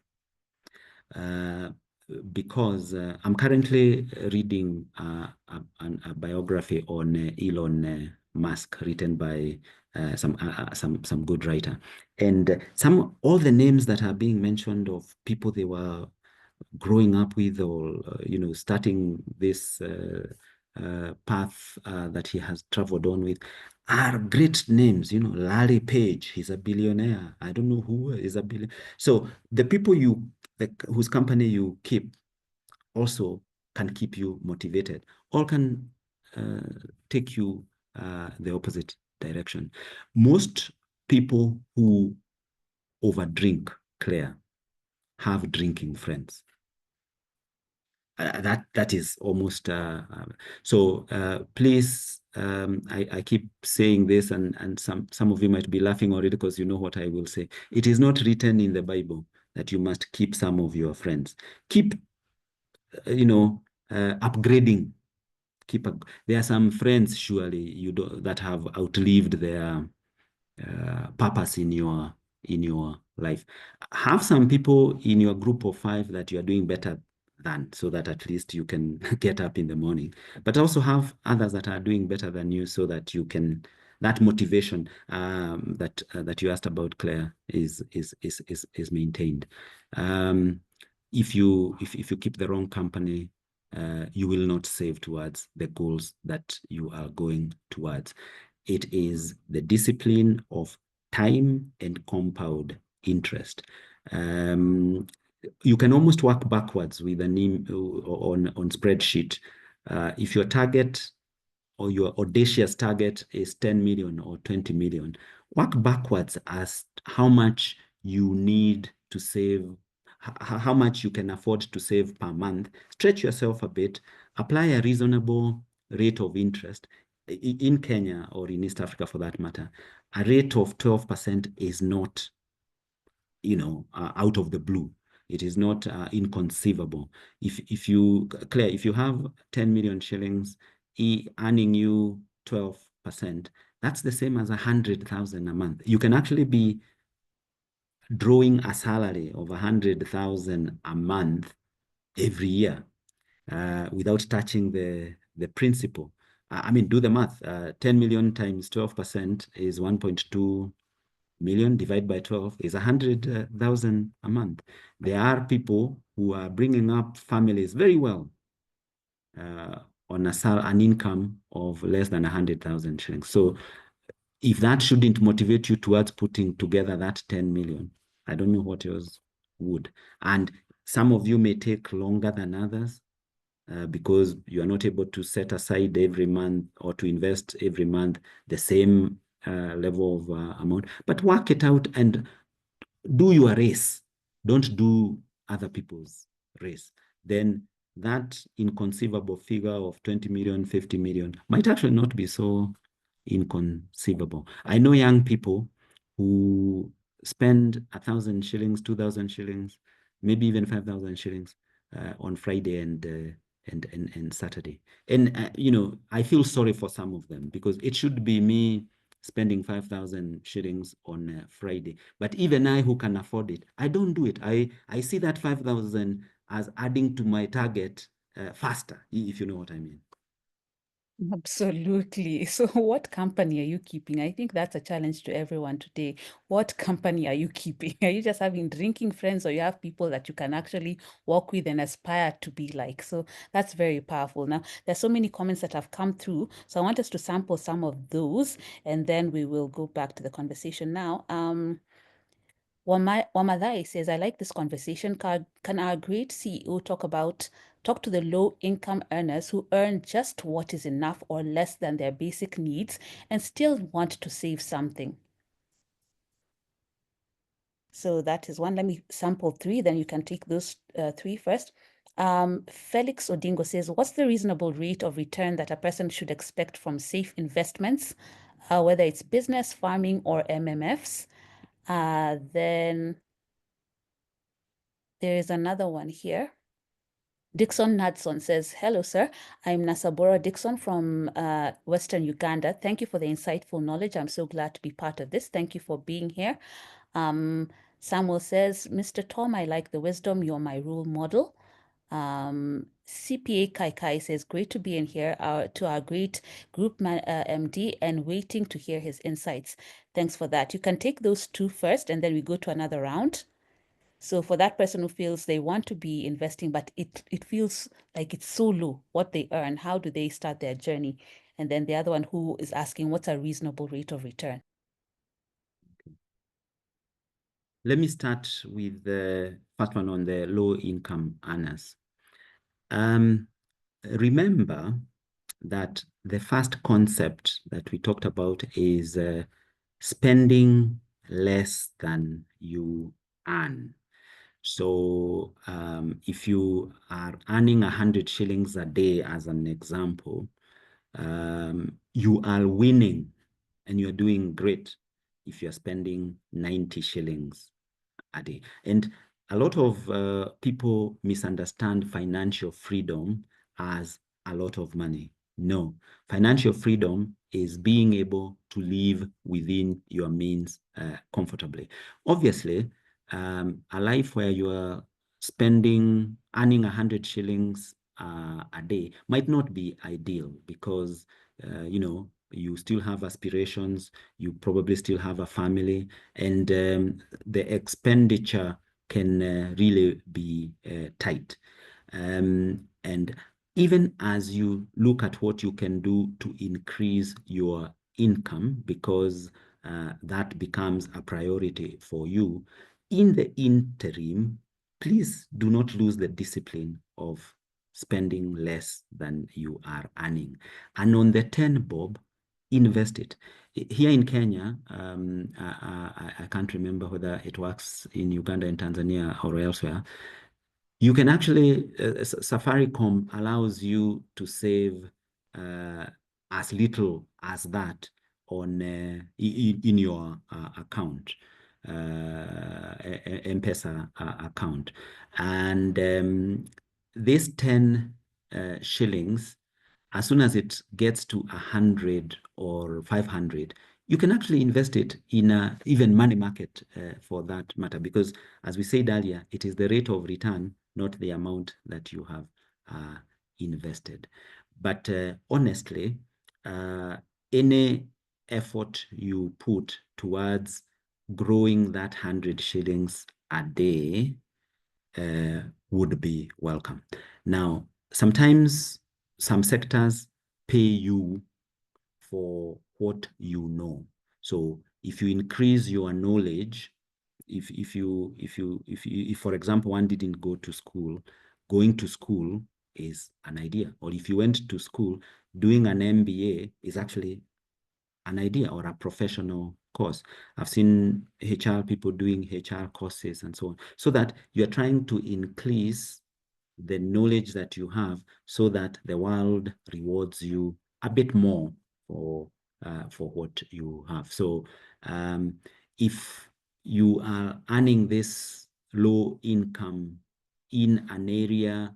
Because I'm currently reading a biography on Elon Musk, written by some good writer, and all the names that are being mentioned of people they were growing up with, or starting this path that he has traveled on with, are great names. You know, Larry Page, he's a billionaire. I don't know who is a billionaire. So the people whose company you keep also can keep you motivated, or can take you the opposite direction. Most people who overdrink, Claire, have drinking friends. That is almost so. Please, I keep saying this, and some of you might be laughing already, because you know what I will say. It is not written in the Bible that you must keep some of your friends. Keep, upgrading. There are some friends surely that have outlived their purpose in your life. Have some people in your group of 5 that you are doing better than, so that at least you can get up in the morning. But also have others that are doing better than you, so that you can, that motivation that you asked about, Claire, is maintained. If you keep the wrong company, you will not save towards the goals that you are going towards. It is the discipline of time and compound interest. You can almost work backwards with an on spreadsheet. If your target or your audacious target is 10 million or 20 million, work backwards as how much you need to save, how much you can afford to save per month. Stretch yourself a bit, apply a reasonable rate of interest. In Kenya, or in East Africa for that matter, a rate of 12% is not, out of the blue. It is not inconceivable. If you, Claire, if you have 10 million shillings, earning you 12%, that's the same as 100,000 a month. You can actually be drawing a salary of 100,000 a month every year without touching the principal. I mean, do the math. 10 million times 12% is 1.2 million, divided by 12 is 100,000 a month. There are people who are bringing up families very well on an income of less than 100,000 shillings. So if that shouldn't motivate you towards putting together that 10 million, I don't know what yours would. And some of you may take longer than others. Because you are not able to set aside every month, or to invest every month the same level of amount. But work it out and do your race. Don't do other people's race. Then that inconceivable figure of 20 million, 50 million might actually not be so inconceivable. I know young people who spend 1,000 shillings, 2,000 shillings, maybe even 5,000 shillings on Friday and Saturday. And, I feel sorry for some of them, because it should be me spending 5,000 shillings on Friday. But even I, who can afford it, I don't do it. I see that 5,000 as adding to my target faster, if you know what I mean. Absolutely. So, what company are you keeping? I think that's a challenge to everyone today. What company are you keeping? Are you just having drinking friends, or you have people that you can actually walk with and aspire to be like? So, that's very powerful. Now, there's so many comments that have come through. So, I want us to sample some of those, and then we will go back to the conversation now. Wamadai says, I like this conversation. Can our great CEO talk to the low income earners who earn just what is enough or less than their basic needs and still want to save something? So that is one. Let me sample three, then you can take those three first. Felix Odingo says, what's the reasonable rate of return that a person should expect from safe investments, whether it's business, farming, or MMFs? Then there is another one here. Dixon Nadson says, hello, sir. I'm Nasabora Dixon from Western Uganda. Thank you for the insightful knowledge. I'm so glad to be part of this. Thank you for being here. Samuel says, Mr. Tom, I like the wisdom. You're my role model. CPA Kai Kai says, great to be in here to our great group MD and waiting to hear his insights. Thanks for that. You can take those two first, and then we go to another round. So for that person who feels they want to be investing, but it feels like it's so low what they earn, how do they start their journey? And then the other one who is asking, what's a reasonable rate of return? Let me start with the first one on the low income earners. Remember that the first concept that we talked about is spending less than you earn. So if you are earning 100 shillings a day, as an example, you are winning and you're doing great if you're spending 90 shillings a day. And a lot of people misunderstand financial freedom as a lot of money. No, financial freedom is being able to live within your means comfortably. Obviously, a life where you are earning 100 shillings a day might not be ideal because, you still have aspirations, you probably still have a family, and the expenditure can really be tight. And even as you look at what you can do to increase your income, because that becomes a priority for you, in the interim, please do not lose the discipline of spending less than you are earning. And on the 10 bob, invest it. Here in Kenya, I can't remember whether it works in Uganda and Tanzania or elsewhere. You can actually, Safaricom allows you to save as little as that on in your account, M-Pesa account. And this 10 shillings, as soon as it gets to 100 or 500, you can actually invest it in even money market for that matter, because as we said earlier, it is the rate of return, not the amount that you have invested. But honestly, any effort you put towards growing that 100 shillings a day would be welcome. Now, sometimes some sectors pay you for what you know. So if you increase your knowledge, if for example, one didn't go to school, going to school is an idea. Or if you went to school, doing an MBA is actually an idea or a professional course. I've seen HR people doing HR courses and so on, so that you're trying to increase the knowledge that you have so that the world rewards you a bit more for what you have. So if you are earning this low income in an area,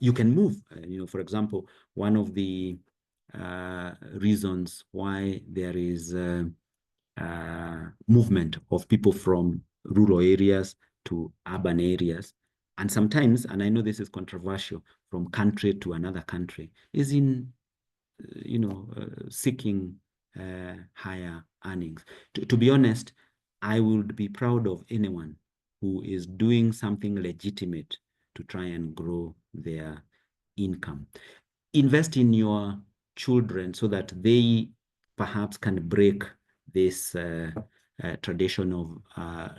you can move. For example, one of the reasons why there is movement of people from rural areas to urban areas, and sometimes, and I know this is controversial, from country to another country, is in seeking higher earnings. To be honest, I would be proud of anyone who is doing something legitimate to try and grow their income. Invest in your children so that they perhaps can break this tradition of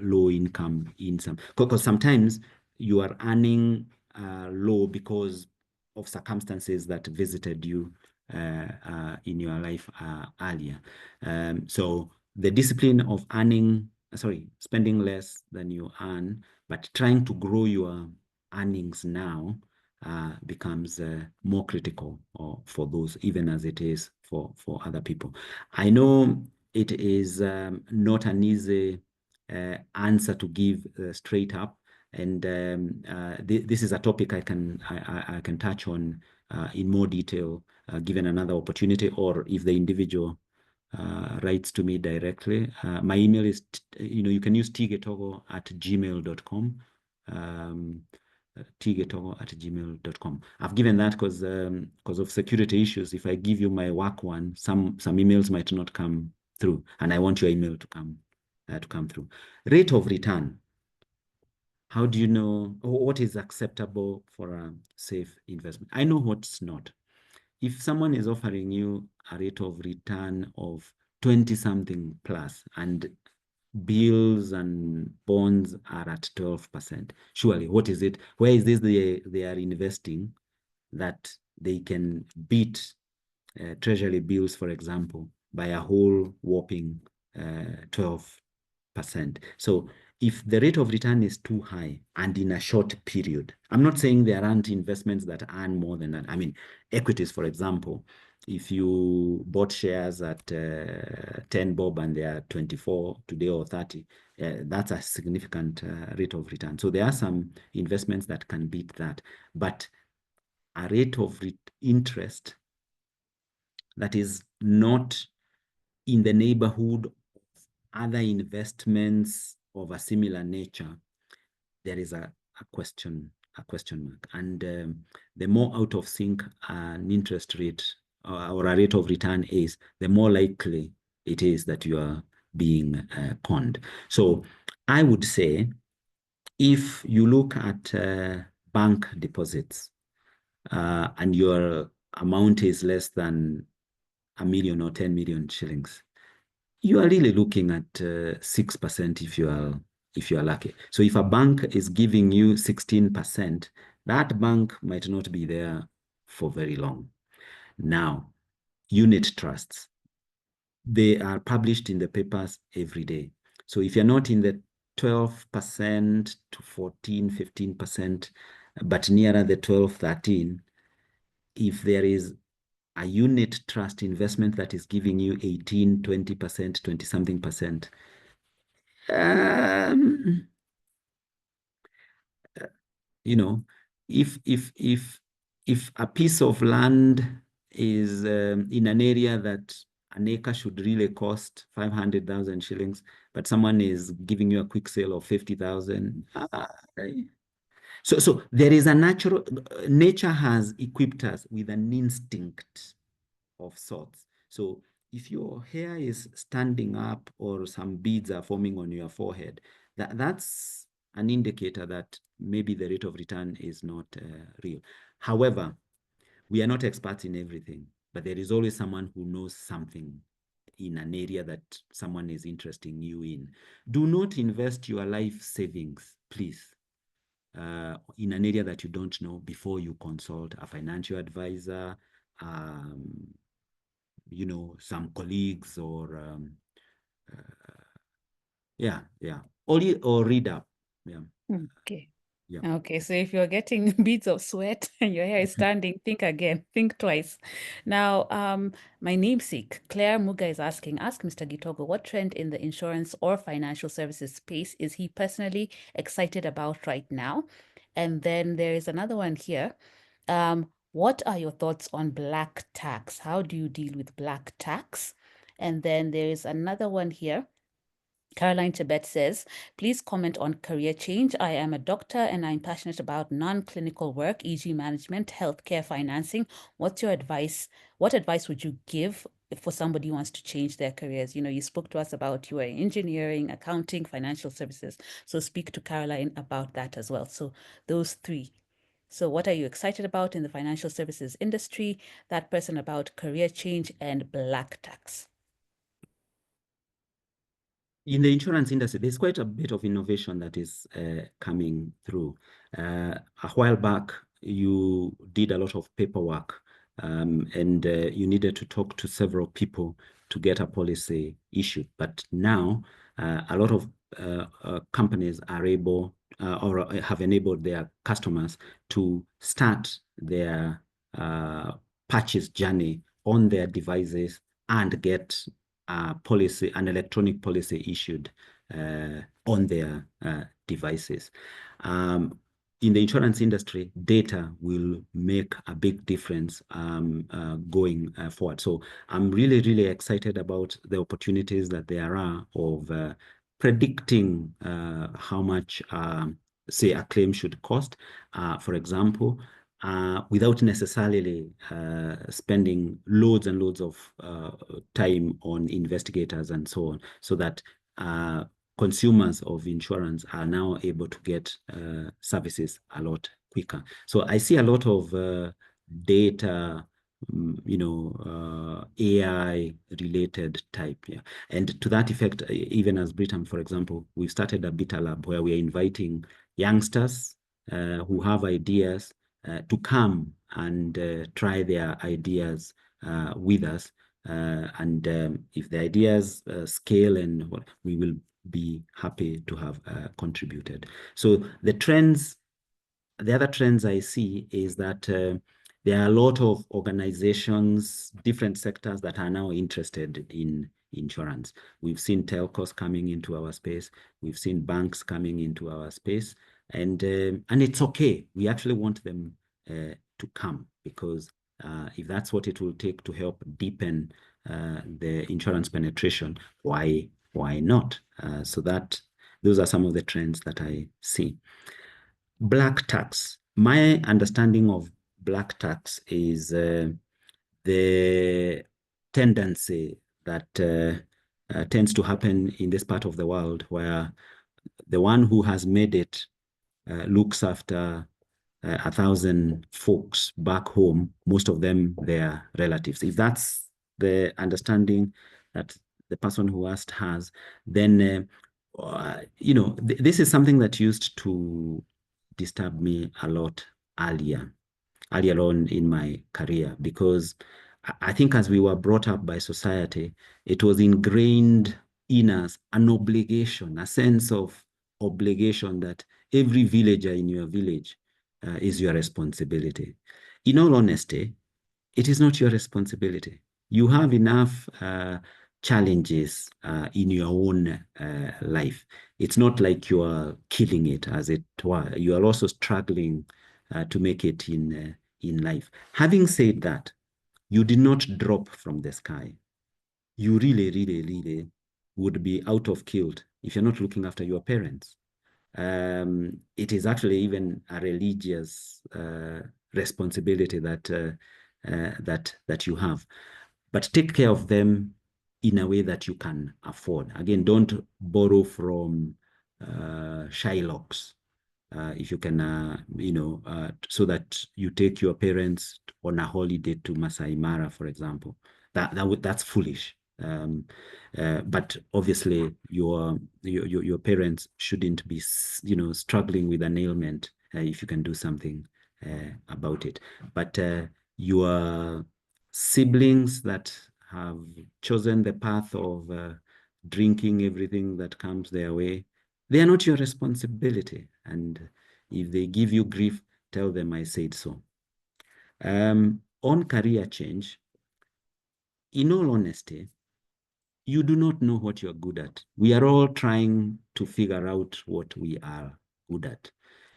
low income in some, because sometimes you are earning low because of circumstances that visited you in your life earlier. So the discipline of spending less than you earn, but trying to grow your earnings now becomes more critical for those, even as it is for other people. I know it is not an easy answer to give straight up, and this is a topic I can touch on in more detail given another opportunity, or if the individual writes to me directly. My email is, you can use tigetogo@gmail.com. tigetogo@gmail.com. I've given that because of security issues. If I give you my work one, some emails might not come through, and I want your email to come through. Rate of return. How do you know what is acceptable for a safe investment? I know what's not. If someone is offering you a rate of return of 20 something plus and bills and bonds are at 12%, surely what is it? Where is this they are investing that they can beat treasury bills, for example, by a whole whopping 12%? So if the rate of return is too high and in a short period, I'm not saying there aren't investments that earn more than that. I mean, equities, for example, if you bought shares at 10 bob and they are 24 today or 30, that's a significant rate of return. So there are some investments that can beat that, but a rate of interest that is not in the neighborhood of other investments of a similar nature, there is a question mark. And the more out of sync an interest rate or a rate of return is, the more likely it is that you are being conned. So I would say, if you look at bank deposits and your amount is less than 1 million or 10 million shillings, you are really looking at 6% if you are lucky. So if a bank is giving you 16%, that bank might not be there for very long. Now, unit trusts, they are published in the papers every day. So if you're not in the 12% to 14, 15%, but nearer the 12, 13, if there is a unit trust investment that is giving you 18, 20%, 20 something percent, if a piece of land is in an area that an acre should really cost 500,000 shillings, but someone is giving you a quick sale of 50,000. So there is a nature has equipped us with an instinct of sorts. So if your hair is standing up or some beads are forming on your forehead, that's an indicator that maybe the rate of return is not real. However, we are not experts in everything, but there is always someone who knows something in an area that someone is interested you in. Do not invest your life savings, please, in an area that you don't know before you consult a financial advisor, some colleagues, or or read up. Okay. Okay, so if you're getting beads of sweat and your hair is standing, think again, think twice. Now, my namesake, Claire Muga, is asking, ask Mr. Gitogo, what trend in the insurance or financial services space is he personally excited about right now? And then there is another one here. What are your thoughts on black tax? How do you deal with black tax? And then there is another one here. Caroline Tibet says, please comment on career change. I am a doctor and I'm passionate about non-clinical work, e.g. management, healthcare, financing. What's your advice? What advice would you give for somebody who wants to change their careers? You know, you spoke to us about your engineering, accounting, financial services. So speak to Caroline about that as well. So those three. So what are you excited about in the financial services industry? That person about career change and black tax. In the insurance industry, there's quite a bit of innovation that is coming through. A while back, you did a lot of paperwork and you needed to talk to several people to get a policy issued. But now, a lot of companies are able or have enabled their customers to start their purchase journey on their devices and get policy, an electronic policy issued on their devices. In the insurance industry, data will make a big difference going forward. So I'm really, really excited about the opportunities that there are of predicting how much, say, a claim should cost. For example, without necessarily spending loads and loads of time on investigators and so on, so that consumers of insurance are now able to get services a lot quicker. So I see a lot of data, AI related type. Yeah. And to that effect, even as Britam, for example, we've started a beta lab where we are inviting youngsters who have ideas to come and try their ideas with us. And if the ideas scale, and what, we will be happy to have contributed. So the other trends I see is that there are a lot of organizations, different sectors that are now interested in insurance. We've seen telcos coming into our space. We've seen banks coming into our space. And it's okay. We actually want them to come, because if that's what it will take to help deepen the insurance penetration, why not? So those are some of the trends that I see. Black tax. My understanding of black tax is the tendency that tends to happen in this part of the world, where the one who has made it looks after 1,000 folks back home, most of them their relatives. If that's the understanding that the person who asked has, then this is something that used to disturb me a lot earlier on in my career, because I think as we were brought up by society, it was ingrained in us an obligation, a sense of obligation that every villager in your village is your responsibility. In all honesty, it is not your responsibility. You have enough challenges in your own life. It's not like you are killing it, as it were. You are also struggling to make it in life. Having said that, you did not drop from the sky. You really, really, really would be out of kilt if you're not looking after your parents. It is actually even a religious responsibility that you have. But take care of them in a way that you can afford. Again, don't borrow from Shylocks. If you can, so that you take your parents on a holiday to Masai Mara, for example. That's foolish. But obviously, your parents shouldn't be, struggling with an ailment if you can do something about it. But your siblings that have chosen the path of drinking everything that comes their way, they are not your responsibility. And if they give you grief, tell them I said so. On career change, in all honesty, you do not know what you're good at. We are all trying to figure out what we are good at.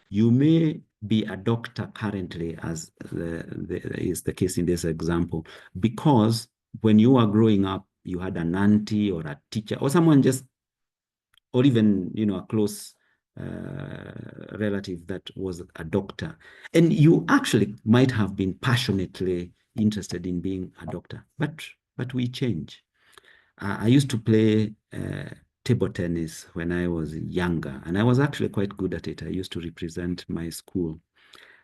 You may be a doctor currently, as is the case in this example, because when you were growing up, you had an auntie or a teacher or someone just or even, a close relative that was a doctor. And you actually might have been passionately interested in being a doctor, but we change. I used to play table tennis when I was younger, and I was actually quite good at it. I used to represent my school.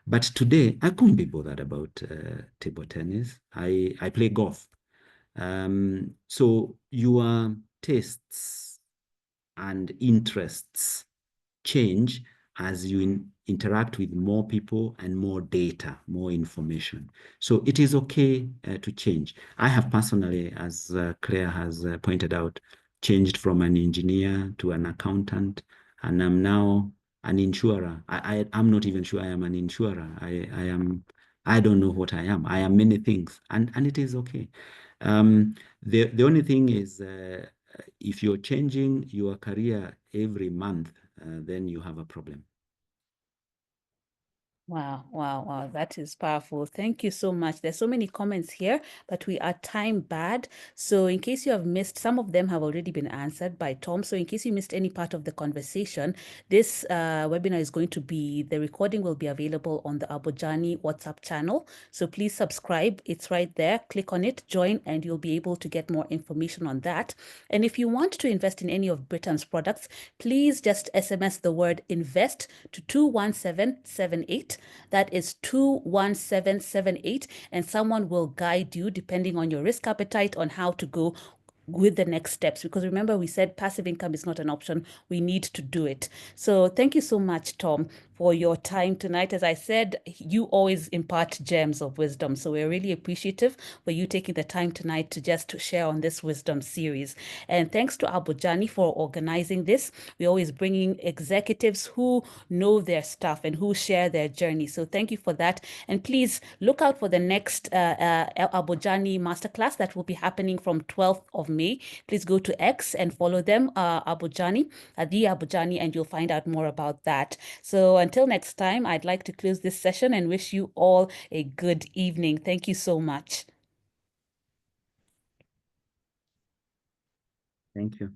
But today, I couldn't be bothered about table tennis. I play golf. So your tastes and interests change as you interact with more people and more data, more information. So it is okay to change. I have personally, as Claire has pointed out, changed from an engineer to an accountant, and I'm now an insurer. I'm not even sure I am an insurer. I don't know what I am. I am many things, and it is okay. The only thing is, if you're changing your career every month, then you have a problem. Wow, wow, wow. That is powerful. Thank you so much. There's so many comments here, but we are time bad. So in case you have missed, some of them have already been answered by Tom. So in case you missed any part of the conversation, this webinar is going to be, the recording will be available on the Abojani WhatsApp channel. So please subscribe. It's right there. Click on it, join, and you'll be able to get more information on that. And if you want to invest in any of Britam's products, please just SMS the word invest to 21778. That is 21778, and someone will guide you depending on your risk appetite on how to go with the next steps, because remember we said passive income is not an option. We need to do it. So thank you so much, Tom, for your time tonight. As I said, you always impart gems of wisdom, so we're really appreciative for you taking the time tonight to just share on this wisdom series. And thanks to Abojani for organizing this. We're always bringing executives who know their stuff and who share their journey. So thank you for that. And please look out for the next Abojani masterclass that will be happening from 12th of May. Please go to X and follow them, Abojani, the Abojani, and you'll find out more about that. So until next time, I'd like to close this session and wish you all a good evening. Thank you so much. Thank you.